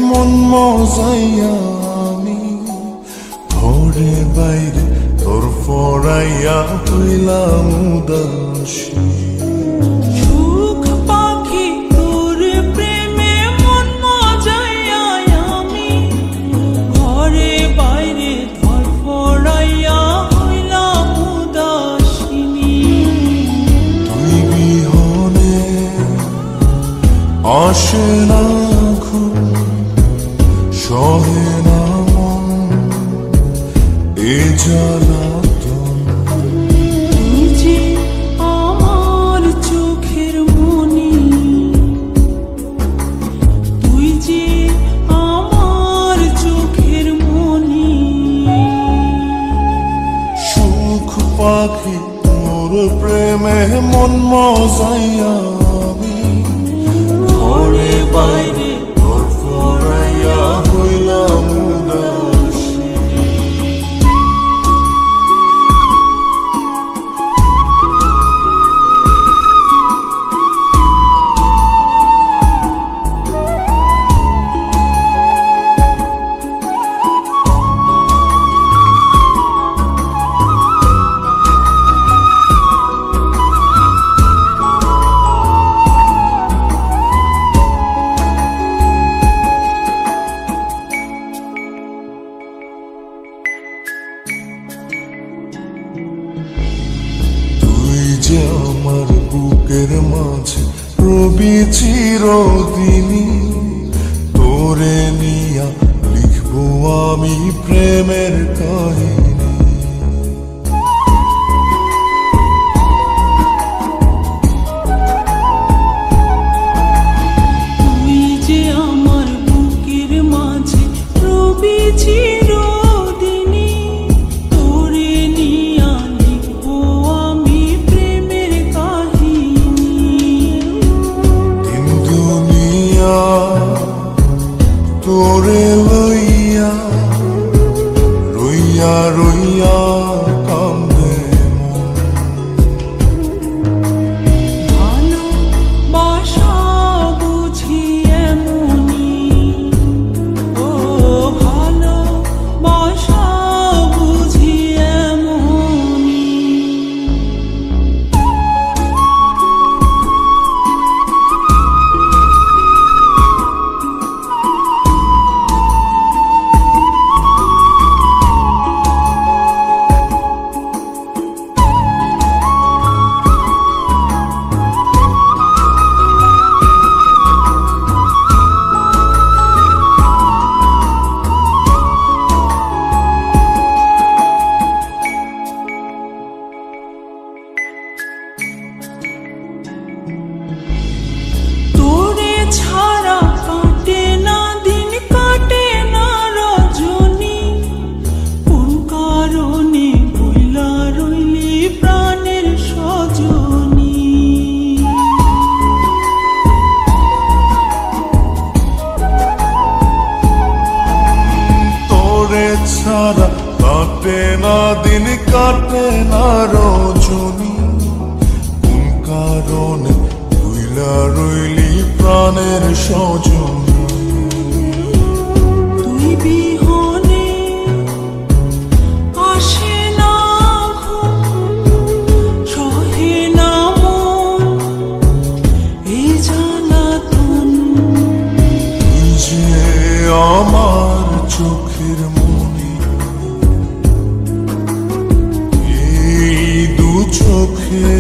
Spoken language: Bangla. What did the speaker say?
মন মজাইয়া আমি ঘরে বাইরে তোর ফরাইয়া হইলাম উদাসী। সুখ পাখি তোর প্রেমে মন মজাইয়া আমি ঘরে বাইরে তোর ফরাইয়া হইলাম উদাসিনী। তুই বিহনে আসে না ঘুম, সহে না মন এ জ্বালাতন। তুই যে আমার চোখের মনি, তুই যে আমার চোখের মনি। সুখ পাখি তোর প্রেমে মন মজাইয়া আমি ঘরে বাইরে তোর ফরাইয়া হইলাম উদাসী। আমার বুকের মাঝে রবি চিরদিনই, তোরে নিয়া লিখবো আমি প্রেমের কাহিনী। তুই যে আমার বুকের মাঝে রবি চিরদিনই, তোরে নিয়া লিখবো আমি প্রেমের কাহিনী। দিন দুনিয়া তোরে লইয়া রইয়া রইয়া কান্দে মন। ভালোবাসা বুঝি এমনি, ও ভালোবাসা বুঝি এমনি। তোরে ছাড়া কাটে না দিন, কাটে না রজনী। কোন কারণে বইলা রইলি প্রাণের সজনী। তোরে ছাড়া কাটে না দিন, কাটে না রজনী। কোন কারণে ভুইলা রইলি প্রাণের সজনী। তুই বিহনে আসে না ঘুম, সহে না মন এই জ্বালাতন। তুই যে আমার চোখের মনি, এই দু চোখে